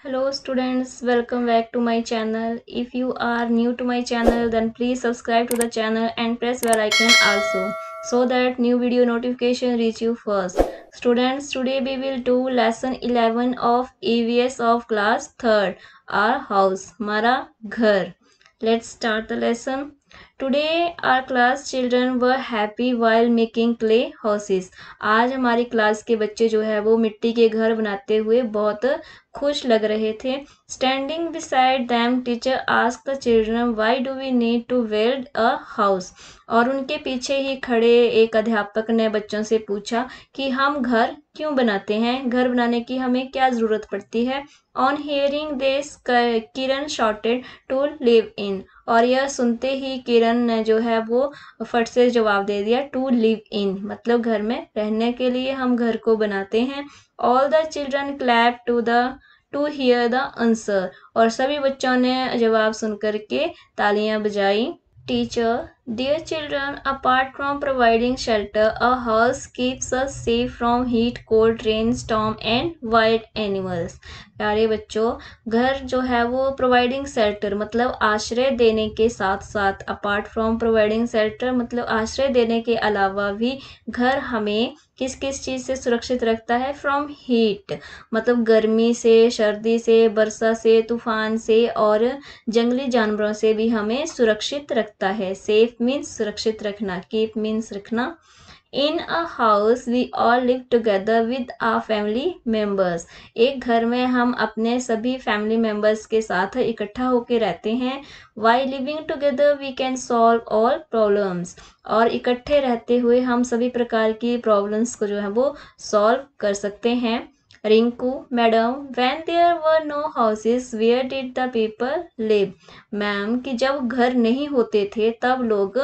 Hello students, welcome back to my channel. If you are new to my channel, then please subscribe to the channel and press bell icon also so that new video notification reach you first. Students, today we will do lesson 11 of EVS of class 3rd, our house, हमारा घर. Let's start the lesson. Today our class children were happy while making clay houses. आज हमारी class के बच्चे जो है वो मिट्टी के घर बनाते हुए बहुत खुश लग रहे थे. Standing beside them teacher ask the children why do we need to build a house. और उनके पीछे ही खड़े एक अध्यापक ने बच्चों से पूछा कि हम घर क्यों बनाते हैं, घर बनाने की हमें क्या ज़रूरत पड़ती है. On hearing this Kiran shouted to live in. और यह सुनते ही किरण ने जो है वो फट से जवाब दे दिया, टू लिव इन मतलब घर में रहने के लिए हम घर को बनाते हैं. All the children clap to hear the answer. और सभी बच्चों ने जवाब सुनकर के तालियां बजाई. Teacher, dear children, apart from providing shelter, a house keeps us safe from heat, cold, rain, storm and wild animals. प्यारे बच्चों, घर जो है वो प्रोवाइडिंग शेल्टर मतलब आश्रय देने के साथ साथ, अपार्ट फ्रॉम प्रोवाइडिंग शेल्टर मतलब आश्रय देने के अलावा भी घर हमें किस किस चीज़ से सुरक्षित रखता है. फ्रॉम हीट मतलब गर्मी से, सर्दी से, वर्षा से, तूफान से और जंगली जानवरों से भी हमें सुरक्षित रखता है. सेफ मीन्स सुरक्षित रखना, कीप मीन्स रखना. In a house we all live together with our family members. एक घर में हम अपने सभी फैमिली मेम्बर्स के साथ इकट्ठा होकर रहते हैं. Why living together we can solve all problems. और इकट्ठे रहते हुए हम सभी प्रकार की प्रॉब्लम्स को जो है वो सॉल्व कर सकते हैं. Rinku, madam, when there were no houses where did the people live. Ma'am कि जब घर नहीं होते थे तब लोग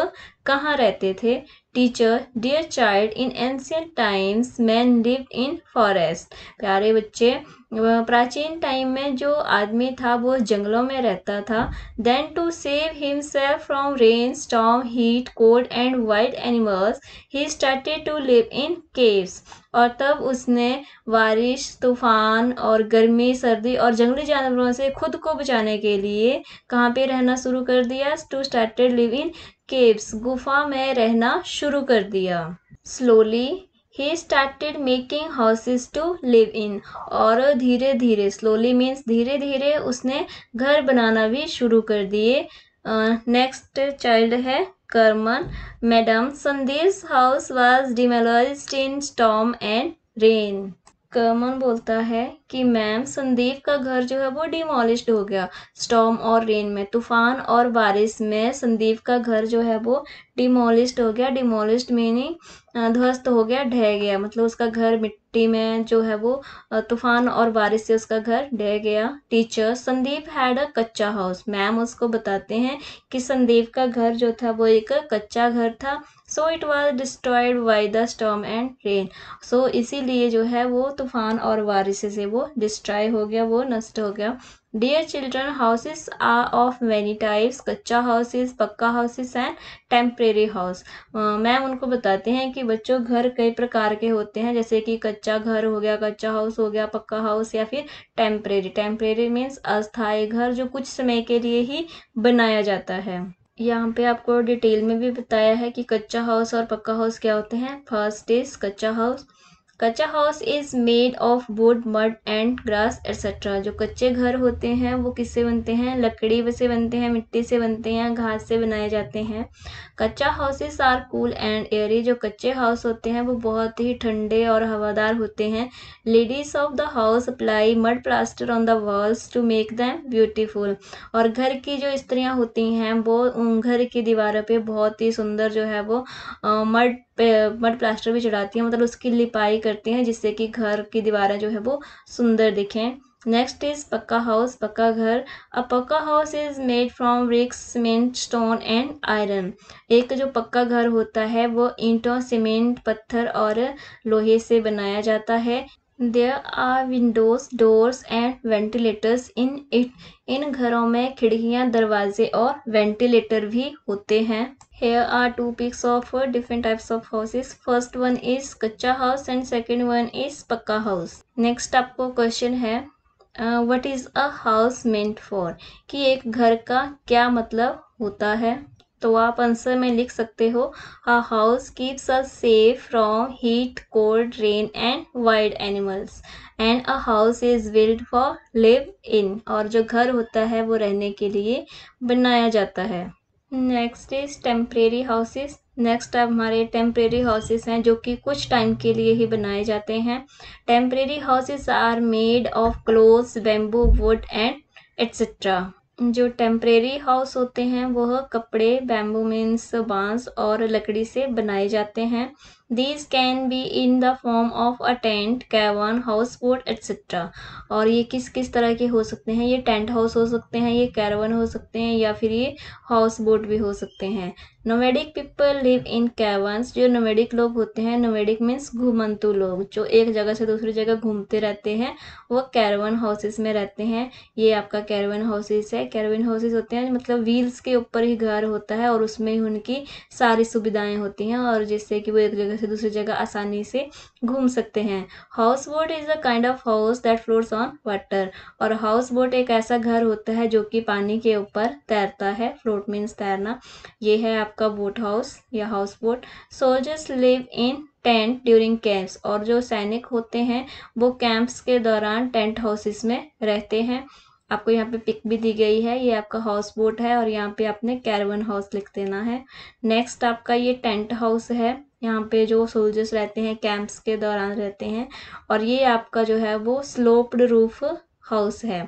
कहाँ रहते थे. Teacher, dear child, in ancient times man lived in forest. प्यारे बच्चे, प्राचीन टाइम में जो आदमी था वो जंगलों में रहता था. Then to save himself from rain, storm, heat, cold and wild animals he started to live in caves. और तब उसने बारिश, तूफान और गर्मी, सर्दी और जंगली जानवरों से खुद को बचाने के लिए कहाँ पे रहना शुरू कर दिया. To started live in caves, गुफा में रहना शुरू कर दिया. Slowly he started making houses to live in. और धीरे धीरे, स्लोली मीन्स धीरे धीरे, उसने घर बनाना भी शुरू कर दिए. नेक्स्ट चाइल्ड है Karman. Madam, Sandeep's house was demolished in storm and rain. Karman बोलता है कि मैम संदीप का घर जो है वो डिमोलिश्ड हो गया स्टॉर्म और रेन में, तूफान और बारिश में संदीप का घर जो है वो डिमोलिश्ड हो गया. डिमोलिश्ड मीनिंग ध्वस्त हो गया, ढह गया, मतलब उसका घर मिट्टी में जो है वो तूफान और बारिश से उसका घर ढह गया. टीचर, संदीप हैड अ कच्चा हाउस. मैम उसको बताते हैं कि संदीप का घर जो था वो एक कच्चा घर था. So it was destroyed by the storm and rain. So इसीलिए जो है वो तूफान और बारिश से वो डिस्ट्रॉय हो गया, वो नष्ट हो गया. Dear children, houses are of many types. Kachcha houses, pucca houses and temporary house. Ma'am उनको बताते हैं कि बच्चों घर कई प्रकार के होते हैं, जैसे कि कच्चा घर हो गया, कच्चा हाउस हो गया, पक्का हाउस या फिर टेम्परेरी. टेम्परेरी मीन्स अस्थायी घर जो कुछ समय के लिए ही बनाया जाता है. यहाँ पे आपको डिटेल में भी बताया है कि कच्चा हाउस और पक्का हाउस क्या होते हैं. First is kachcha house. कच्चा house is made of would, mud and grass etcetera. जो कच्चे घर होते हैं वो किससे बनते हैं, लकड़ी से बनते हैं, मिट्टी से बनते हैं, घास से बनाए जाते हैं. Kachcha houses are cool and airy. जो कच्चे हाउस होते हैं वो बहुत ही ठंडे और हवादार होते हैं. Ladies of the house apply mud plaster on the walls to make them beautiful. और घर की जो स्त्रियां होती हैं वो उन घर की दीवारों पे बहुत ही सुंदर जो है वो मड प्लास्टर भी चढ़ाती हैं, मतलब उसकी लिपाई करती हैं जिससे कि घर की दीवारें जो है वो सुंदर दिखें. Next is pucca house. पक्का घर. A pucca house is made from bricks, cement, stone and iron. एक जो पक्का घर होता है वो ईंटों, सीमेंट, पत्थर और लोहे से बनाया जाता है. There are windows, doors and ventilators in it. इन घरों में खिड़कियां, दरवाजे और वेंटिलेटर भी होते हैं. Here are two pics of different types of houses. First one is कच्चा house and second one is पक्का house. Next आपको क्वेश्चन है, what is a house meant for, कि एक घर का क्या मतलब होता है। तो आप आंसर में लिख सकते हो a house keeps us safe from heat, cold, rain and wild animals, and a house is build for live in, और जो घर होता है वो रहने के लिए बनाया जाता है। Next is temporary houses. Next अब हमारे टेम्परेरी हाउसेस हैं जो कि कुछ टाइम के लिए ही बनाए जाते हैं। Temporary houses are made of clothes, bamboo, wood and etcetera. जो टेम्परेरी हाउस होते हैं वह कपड़े, बैम्बू मीन्स बांस और लकड़ी से बनाए जाते हैं। These can be in the form of a tent, cavern, house boat etcetera. और ये किस किस तरह के हो सकते हैं, ये टेंट हाउस हो सकते हैं, ये कैरवन हो सकते हैं, या फिर ये हाउस बोट भी हो सकते हैं। Nomadic people live in caverns. जो नोमैडिक लोग होते हैं, नोमैडिक मीन्स घुमंतु लोग, जो एक जगह से दूसरी जगह घूमते रहते हैं, वो कैरवन हाउसेस में रहते हैं। ये आपका कैरवन हाउसेस है। कैरवन हाउसेस होते हैं मतलब व्हील्स के ऊपर ही घर होता है और उसमें ही उनकी सारी सुविधाएं होती हैं, और जिससे कि वो एक जगह से दूसरी जगह आसानी से घूम सकते हैं। House boat is a kind of house that floats on water. और हाउस बोट एक ऐसा घर होता है जो कि पानी के ऊपर तैरता है। फ्लोट मीन्स तैरना। ये है आपका बोट हाउस या house boat. Soldiers live in tent during camps. और जो सैनिक होते हैं वो कैंप्स के दौरान टेंट हाउसेस में रहते हैं। आपको यहाँ पे पिक भी दी गई है, ये आपका हाउस बोट है और यहाँ पे आपने कैरवन हाउस लिख देना है। नेक्स्ट आपका ये टेंट हाउस है, यहाँ पे जो सोल्जर्स रहते हैं कैंप्स के दौरान रहते हैं। और ये आपका जो है वो स्लोप्ड रूफ हाउस है।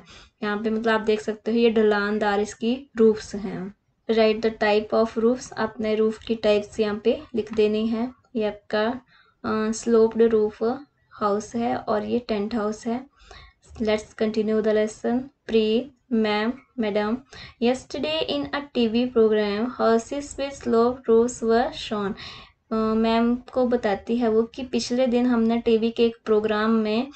यहाँ पे मतलब आप देख सकते हो ये ढलानदार इसकी रूफ्स हैं। Right the type of roofs, आपने रूफ की टाइप्स यहाँ पे लिख देनी है। ये आपका स्लोप्ड रूफ हाउस है और ये टेंट हाउस है। Let's continue the lesson. Pre, ma'am, madam. Yesterday in a TV program, houses with sloped roofs were shown. Ma'am को बताती है वो कि पिछले दिन हमने टीवी के एक प्रोग्राम में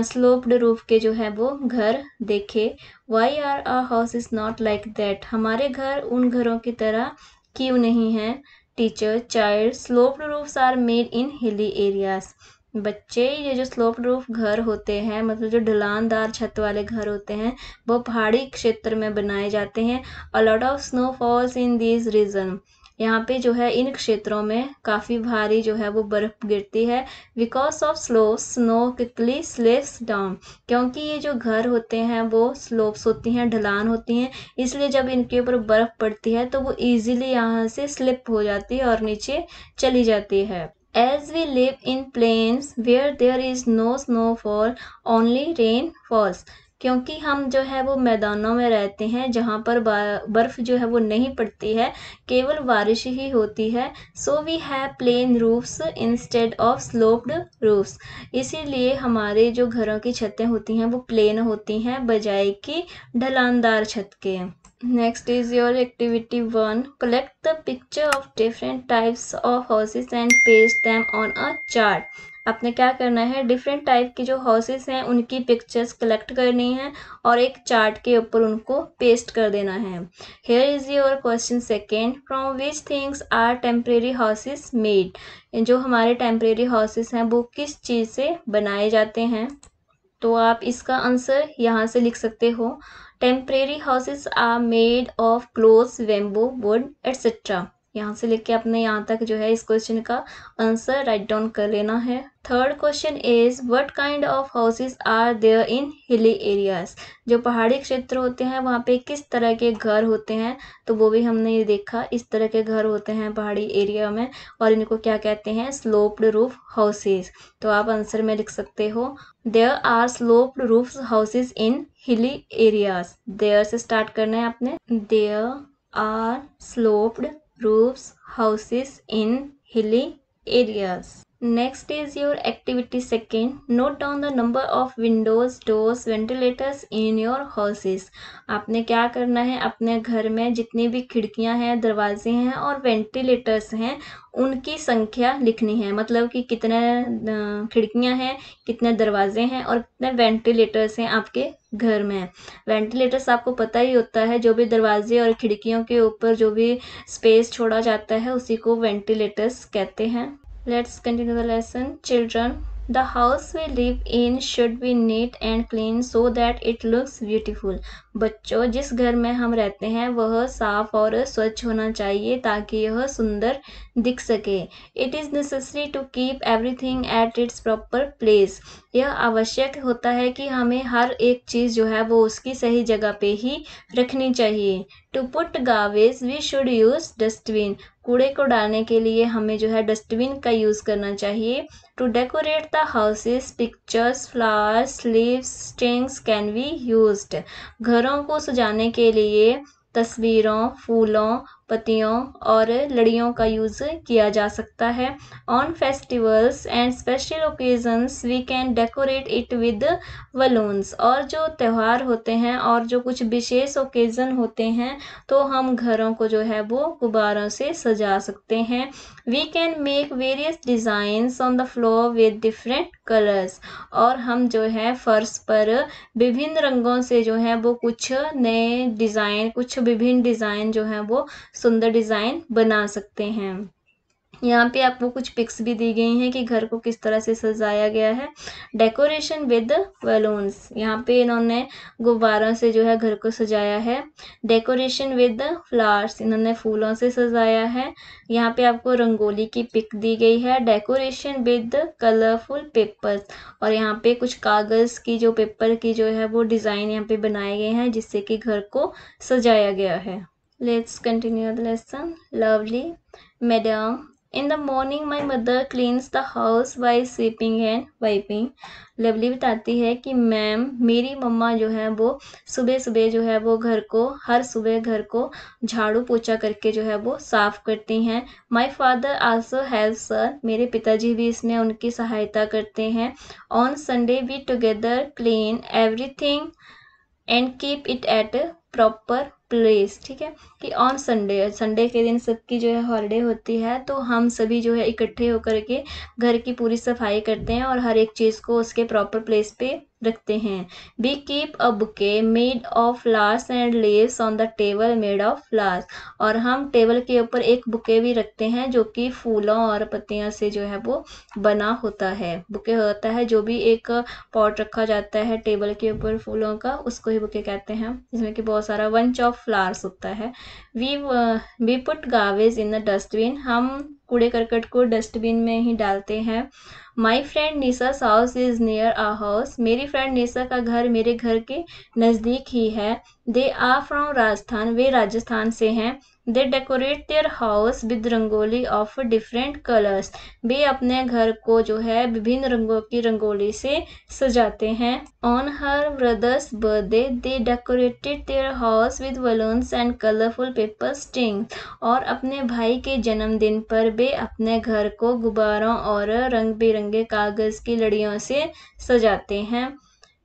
स्लोप्ड रूफ के जो है वो घर देखे। Why are our house is not like that, हमारे घर उन घरों की तरह क्यों नहीं है। Teacher, child, sloped roofs are made in hilly areas. बच्चे, ये जो स्लोप रूफ घर होते हैं मतलब जो ढलानदार छत वाले घर होते हैं वो पहाड़ी क्षेत्र में बनाए जाते हैं। A lot of snow falls in this region, यहाँ पे जो है इन क्षेत्रों में काफ़ी भारी जो है वो बर्फ गिरती है। Because of slow snow quickly slips down, क्योंकि ये जो घर होते हैं वो स्लोप्स होती हैं, ढलान होती हैं, इसलिए जब इनके ऊपर बर्फ पड़ती है तो वो इजीली यहाँ से स्लिप हो जाती है और नीचे चली जाती है। As we live in plains where there is no snowfall, only rain falls. क्योंकि हम जो है वो मैदानों में रहते हैं जहाँ पर बर्फ जो है वो नहीं पड़ती है, केवल बारिश ही होती है। So we have plain roofs instead of sloped roofs, इसीलिए हमारे जो घरों की छतें होती हैं वो प्लेन होती हैं बजाय कि ढलानदार छत के। Next is your activity 1. Collect the picture of different types of houses and paste them on a chart. आपने क्या करना है, डिफरेंट टाइप की जो हाउसेस हैं उनकी पिक्चर्स कलेक्ट करनी है और एक चार्ट के ऊपर उनको पेस्ट कर देना है। Here is your question 2. From which things are temporary houses made? जो हमारे टेम्परेरी हाउसेस हैं वो किस चीज़ से बनाए जाते हैं। तो आप इसका आंसर यहाँ से लिख सकते हो। Temporary houses are made of clothes, bamboo, wood etcetera. यहाँ से लेके अपने यहाँ तक जो है इस क्वेश्चन का आंसर राइट डाउन कर लेना है। Third question is what kind of houses are there in hilly areas. जो पहाड़ी क्षेत्र होते हैं वहाँ पे किस तरह के घर होते हैं, तो वो भी हमने ये देखा, इस तरह के घर होते हैं पहाड़ी एरिया में और इनको क्या कहते हैं, स्लोप्ड रूफ हाउसेस। तो आप आंसर में लिख सकते हो there are sloped roof houses in hilly areas. There से स्टार्ट करना है आपने। There are sloped roofs houses in hilly areas. Next is your activity 2. Note down the number of windows, doors, ventilators in your houses. आपने क्या करना है, अपने घर में जितनी भी खिड़कियां हैं, दरवाजे हैं और वेंटिलेटर्स हैं उनकी संख्या लिखनी है। मतलब कि कितने खिड़कियां हैं, कितने दरवाजे हैं और कितने वेंटिलेटर्स हैं आपके घर में। वेंटिलेटर्स आपको पता ही होता है, जो भी दरवाजे और खिड़कियों के ऊपर जो भी स्पेस छोड़ा जाता है उसी को वेंटिलेटर्स कहते हैं। Let's continue the lesson. Children, the house we live in should be neat and clean so that it looks beautiful. बच्चों, जिस घर में हम रहते हैं वह साफ और स्वच्छ होना चाहिए ताकि यह सुंदर दिख सके। It is necessary to keep everything at its proper place. यह आवश्यक होता है कि हमें हर एक चीज़ जो है वो उसकी सही जगह पे ही रखनी चाहिए। To put garbage we should use dustbin. कूड़े को डालने के लिए हमें जो है डस्टबिन का यूज़ करना चाहिए। To decorate the houses pictures flowers leaves strings can be used. घरों को सजाने के लिए तस्वीरों फूलों पत्तियों और लड़ियों का यूज़ किया जा सकता है। On festivals and special occasions we can decorate it with balloons. और जो त्यौहार होते हैं और जो कुछ विशेष ओकेजन होते हैं तो हम घरों को जो है वो गुब्बारों से सजा सकते हैं। We can make various designs on the floor with different colours. और हम जो है फर्श पर विभिन्न रंगों से जो है वो कुछ नए डिज़ाइन कुछ विभिन्न डिज़ाइन जो है वो सुंदर डिज़ाइन बना सकते हैं। यहाँ पे आपको कुछ पिक्स भी दी गई हैं कि घर को किस तरह से सजाया गया है। डेकोरेशन विद बलून्स, यहाँ पे इन्होंने गुब्बारों से जो है घर को सजाया है। डेकोरेशन विद फ्लावर्स, इन्होंने फूलों से सजाया है। यहाँ पे आपको रंगोली की पिक दी गई है। डेकोरेशन विद कलरफुल पेपर्स, और यहाँ पे कुछ कागज़ की जो पेपर की जो है वो डिज़ाइन यहाँ पे बनाए गए हैं जिससे कि घर को सजाया गया है। Let's continue the lesson. Lovely. Madam, in the morning my mother cleans the house by sweeping and wiping. Lovely बताती है कि मैम मेरी मम्मा जो है वो सुबह सुबह जो है वो हर सुबह घर को झाड़ू पोछा करके जो है वो साफ करती हैं। My father also helps her, मेरे पिताजी भी इसमें उनकी सहायता करते हैं। On Sunday we together clean everything and keep it at proper place. ठीक है, कि ऑन संडे के दिन सबकी जो है हॉलीडे होती है तो हम सभी जो है इकट्ठे होकर के घर की पूरी सफाई करते हैं और हर एक चीज़ को उसके प्रॉपर प्लेस पे रखते हैं। We keep a bouquet made of flowers and leaves on the table made of flowers. और हम टेबल के ऊपर एक बुके भी रखते हैं जो कि फूलों और पत्तियों से जो है वो बना होता है। बुके होता है जो भी एक पॉट रखा जाता है टेबल के ऊपर फूलों का, उसको ही बुके कहते हैं, जिसमें कि बहुत सारा बंच ऑफ फ्लावर्स होता है। We put garbage in the dustbin, हम कूड़े करकट को डस्टबिन में ही डालते हैं। My friend Nisha's house is near a house, मेरी फ्रेंड निशा का घर मेरे घर के नज़दीक ही है। दे आर फ्रॉम राजस्थान, वे राजस्थान से हैं। They decorate their house with rangoli of different colours, वे अपने घर को जो है विभिन्न रंगों की रंगोली से सजाते हैं। On her brothers birthday they decorated there house with balloons and colourful paper sting, और अपने भाई के जन्मदिन पर वे अपने घर को गुब्बारों और रंग बिरंगे कागज़ की लड़ियों से सजाते हैं।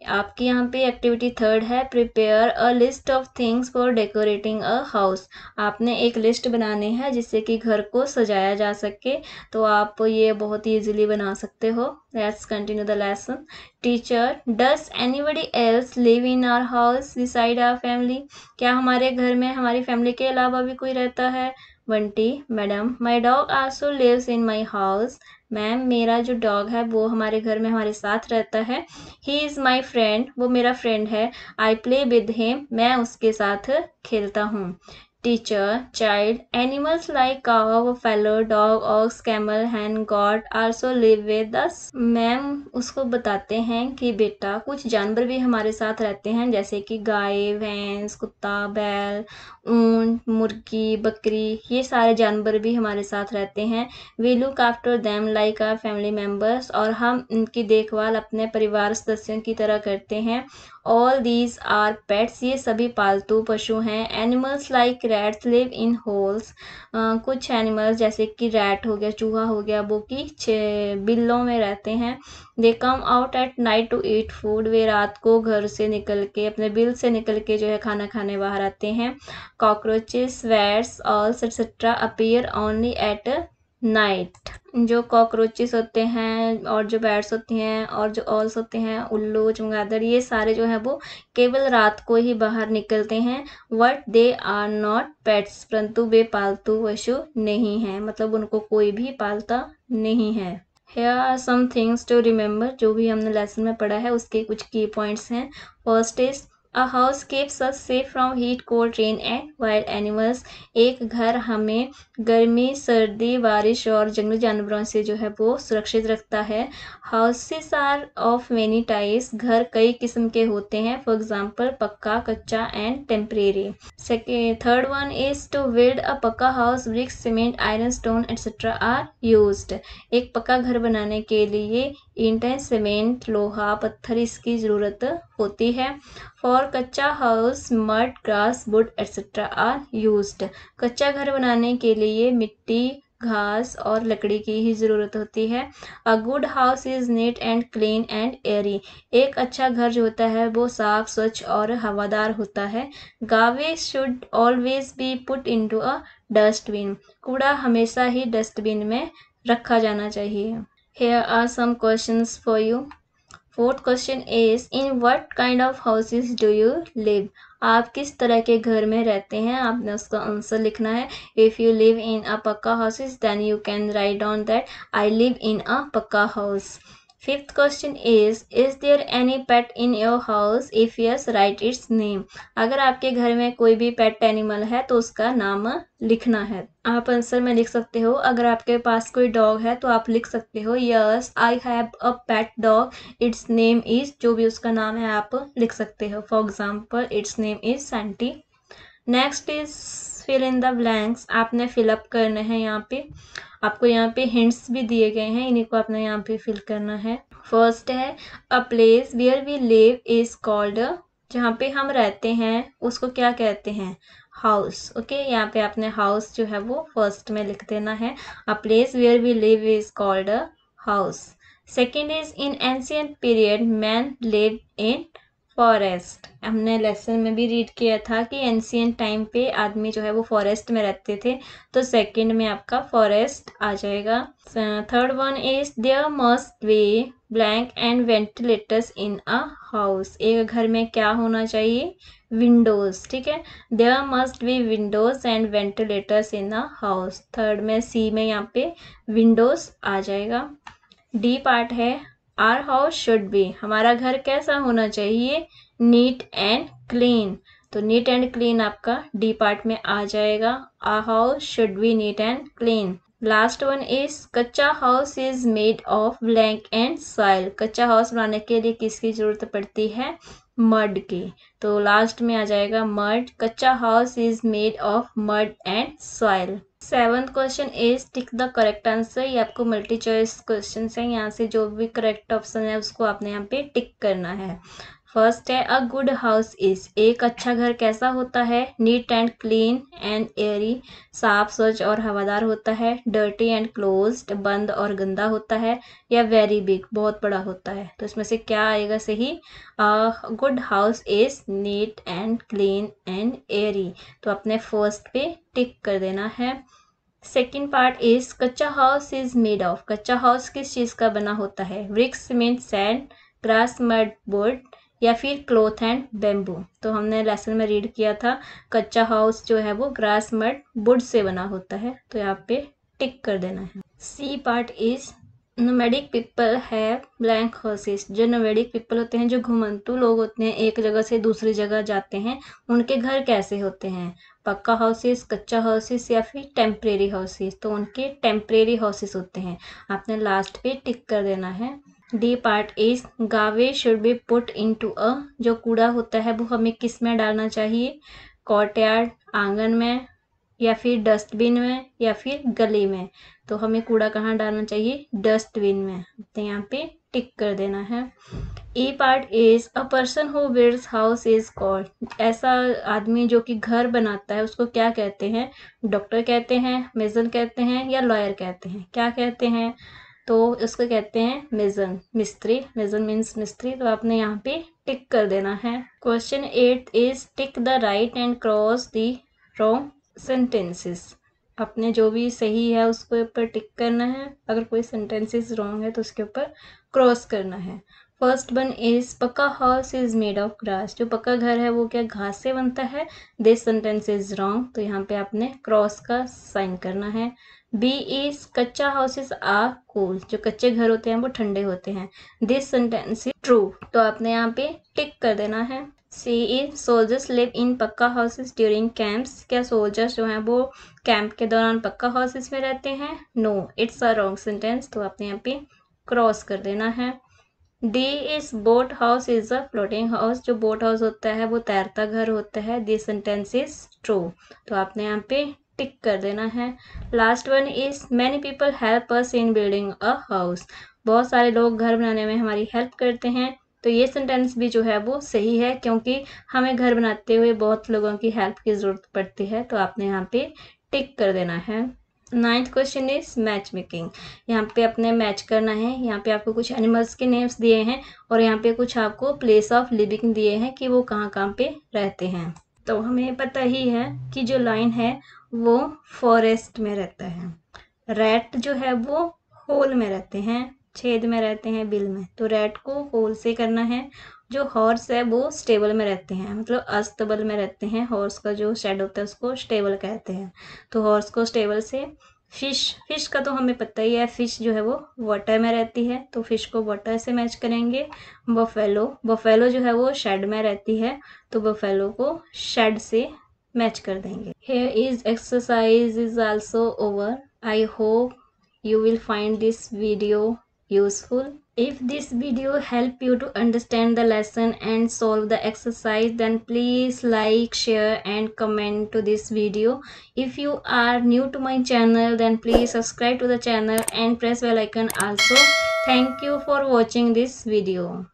आपकी यहाँ पे एक्टिविटी थर्ड है, prepare a list of things for decorating a house. आपने एक लिस्ट बनानी है जिससे कि घर को सजाया जा सके, तो आप ये बहुत ही ईजिली बना सकते हो। Let's continue the lesson. Teacher, does anybody else live in our house beside our family, क्या हमारे घर में हमारी फैमिली के अलावा भी कोई रहता है। Bunty, madam, my dog also lives in my house, ma'am मेरा जो डॉग है वो हमारे घर में हमारे साथ रहता है। ही इज़ माई फ्रेंड, वो मेरा फ्रेंड है। आई प्ले विद हिम, मैं उसके साथ खेलता हूँ। Teacher, child, animals like cow fellow dog ox camel hen goat also live with us, ma'am उसको बताते हैं कि बेटा कुछ जानवर भी हमारे साथ रहते हैं जैसे कि गाय भैंस कुत्ता बैल ऊंट मुर्गी बकरी, ये सारे जानवर भी हमारे साथ रहते हैं। We look after them like our family members, और हम इनकी देखभाल अपने परिवार सदस्यों की तरह करते हैं। ऑल दीज आर पेट्स, ये सभी पालतू पशु हैं। Animals like rats live in holes, कुछ एनिमल्स जैसे कि रैट हो गया चूहा हो गया वो कि बिल्लों में रहते हैं। They come out at night to eat food, वे रात को घर से निकल के अपने बिल से निकल के जो है खाना खाने बाहर आते हैं। Cockroaches rats owls etcetera appear only at night, जो कॉकरोचेस होते हैं और जो बैट्स होती हैं और जो ऑल्स होते हैं उल्लू चमगादड़, ये सारे जो है वो केवल रात को ही बाहर निकलते हैं। But they are not pets, परंतु वे पालतू पशु नहीं हैं, मतलब उनको कोई भी पालता नहीं है। Here are some things to remember, जो भी हमने लेसन में पढ़ा है उसके कुछ की पॉइंट्स हैं. First is A house keeps us safe from heat, cold, rain and wild animals. एक घर हमें गर्मी, सर्दी, बारिश और जंगली जानवरों से जो है वो सुरक्षित रखता है. Houses are of many types. घर कई किस्म के होते हैं. For example, पक्का, कच्चा and temporary. Third one is to build a पक्का house, bricks, cement, iron, stone etc. are used. एक पक्का घर बनाने के लिए ईंटें, सीमेंट, लोहा, पत्थर इसकी ज़रूरत होती है. For kachcha house mud, grass, wood etcetera are used. कच्चा घर बनाने के लिए मिट्टी, घास और लकड़ी की ही ज़रूरत होती है. अ good house is NEET and clean and Airy. एक अच्छा घर जो होता है वो साफ, स्वच्छ और हवादार होता है. Garbage should always be put into a dustbin. कूड़ा हमेशा ही डस्टबिन में रखा जाना चाहिए. Here are some questions for you. Fourth question is, in what kind of houses do you live? आप किस तरह के घर में रहते हैं? आपने उसका आंसर लिखना है. If you live in a पक्का houses, then you can write down that I live in a पक्का house. Fifth question is there any pet in your house? If yes, write its name. अगर आपके घर में कोई भी pet animal है तो उसका नाम लिखना है. आप आंसर में लिख सकते हो. अगर आपके पास कोई डॉग है तो आप लिख सकते हो yes I have a pet dog, its name is, जो भी उसका नाम है आप लिख सकते हो. For example its name is Santy. Next is fill in the blanks. आपने फिलअप करने हैं. यहाँ पे आपको यहाँ पे हिंट्स भी दिए गए हैं, इन्हीं को आपने यहाँ पे फिल करना है. फर्स्ट है a place where we live is called. जहाँ पे हम रहते हैं उसको क्या कहते हैं? हाउस. ओके, यहाँ पे आपने हाउस जो है वो फर्स्ट में लिख देना है. A place where we live is called a house. Second is in ancient period man live in forest. हमने लेसन में भी रीड किया था कि एंशियंट टाइम पे आदमी जो है वो फॉरेस्ट में रहते थे, तो सेकंड में आपका फॉरेस्ट आ जाएगा. Third one is there must be blank and ventilators in a house. एक घर में क्या होना चाहिए? विंडोज. ठीक है, there must be windows and ventilators in a house. Third में सी में यहाँ पे विंडोज आ जाएगा. डी पार्ट है आर हाउस शुड बी. हमारा घर कैसा होना चाहिए? Neat and clean. तो नीट एंड क्लीन आपका डी पार्ट में आ जाएगा. Our house should be neat and clean. Last one is kachcha house is made of blank and soil. कच्चा हाउस बनाने के लिए किसकी जरूरत पड़ती है? मड की. तो लास्ट में आ जाएगा मड. कच्चा house is made of mud and soil. Seventh question is tick the correct answer. ये आपको मल्टी चॉइस क्वेश्चन है, यहाँ से जो भी करेक्ट ऑप्शन है उसको आपने यहाँ पे टिक करना है. फर्स्ट है अ गुड हाउस इज. एक अच्छा घर कैसा होता है? NEET and clean and Airy. साफ, स्वच्छ और हवादार होता है. Dirty and closed. बंद और गंदा होता है. या वेरी बिग, बहुत बड़ा होता है. तो इसमें से क्या आएगा सही? A good house is neat and clean and airy. तो अपने फर्स्ट पे टिक कर देना है. Second part is kachcha house is made of. कच्चा हाउस किस चीज का बना होता है? Bricks, cement, sand, grass, mud, wood या फिर क्लोथ एंड बेम्बू. तो हमने लेसन में रीड किया था कच्चा हाउस जो है वो ग्रास, मड, वुड से बना होता है. तो यहाँ पे टिक कर देना है. C part is nomadic people है ब्लैंक हाउसेस. जो नोमैडिक पीपल होते हैं, जो घुमंतु लोग होते हैं, एक जगह से दूसरी जगह जाते हैं, उनके घर कैसे होते हैं? पक्का हाउसेस, कच्चा हाउसेस या फिर टेम्परेरी हाउसेस. तो उनके टेम्परेरी हाउसेस होते हैं. आपने लास्ट पे टिक कर देना है. D part is garbage should be put into a. जो कूड़ा होता है वो हमें किस में डालना चाहिए? कोर्टयार्ड, आंगन में या फिर डस्टबिन में या फिर गली में. तो हमें कूड़ा कहाँ डालना चाहिए? डस्टबिन में. तो यहाँ पे टिक कर देना है. E part is a person who builds house is called. ऐसा आदमी जो कि घर बनाता है उसको क्या कहते हैं? डॉक्टर कहते हैं, मेजन कहते हैं या लॉयर कहते हैं? क्या कहते हैं? तो उसको कहते हैं मेजन, मिस्त्री. मेजन मीन्स मिस्त्री. तो आपने यहाँ पे टिक कर देना है. Question 8 is tick the right and cross the wrong sentences. अपने जो भी सही है उसके ऊपर टिक करना है. अगर कोई सेंटेंसेस रॉन्ग है तो उसके ऊपर क्रॉस करना है. First one is pucca house is made of grass. जो पक्का घर है वो क्या घास से बनता है। दिस सेंटेंस इज रॉन्ग, तो यहाँ पे आपने क्रॉस का साइन करना है। बी इज कच्चा हाउसेस आर कूल। जो कच्चे घर होते हैं वो ठंडे होते हैं। दिस सेंटेंस इज ट्रू, तो आपने यहाँ पे टिक कर देना है। सी इज सोल्जर्स लिव इन पक्का हाउसेस ड्यूरिंग कैंप्स। क्या सोल्जर्स जो हैं वो कैंप के दौरान पक्का हाउसेस में रहते हैं। No, it's a wrong sentence, तो आपने यहाँ पे क्रॉस कर देना है। D is boat house is a floating house. जो बोट हाउस होता है वो तैरता घर होता है। दिस सेंटेंस इज ट्रू, तो आपने यहाँ पे टिक कर देना है। Last one is many people help us in building a house. बहुत सारे लोग घर बनाने में हमारी हेल्प करते हैं, तो ये सेंटेंस भी जो है वो सही है, क्योंकि हमें घर बनाते हुए बहुत लोगों की हेल्प की ज़रूरत पड़ती है, तो आपने यहाँ पे टिक कर देना है। 9th question is match making. यहाँ पे अपने मैच करना है। यहाँ पे आपको कुछ एनिमल्स के नेम्स दिए हैं और यहाँ पे कुछ आपको प्लेस ऑफ लिविंग दिए हैं कि वो कहाँ कहाँ पे रहते हैं। तो हमें पता ही है कि जो लाइन है वो फॉरेस्ट में रहता है। रैट जो है वो होल में रहते हैं, छेद में रहते हैं बिल में, तो रैट को होल से करना है। जो हॉर्स है वो स्टेबल में रहते हैं, मतलब अस्तबल में रहते हैं। हॉर्स का जो शेड होता है उसको स्टेबल कहते हैं, तो हॉर्स को स्टेबल से। फिश का तो हमें पता ही है, फिश जो है वो वाटर में रहती है, तो फिश को वाटर से मैच करेंगे। बफेलो जो है वो शेड में रहती है, तो बफेलो को शेड से मैच कर देंगे। Here is exercise is also over. I hope you will find this video useful. If this video help you to understand the lesson and solve the exercise, then please like, share and comment to this video. If you are new to my channel, then please subscribe to the channel and press bell icon also. Thank you for watching this video.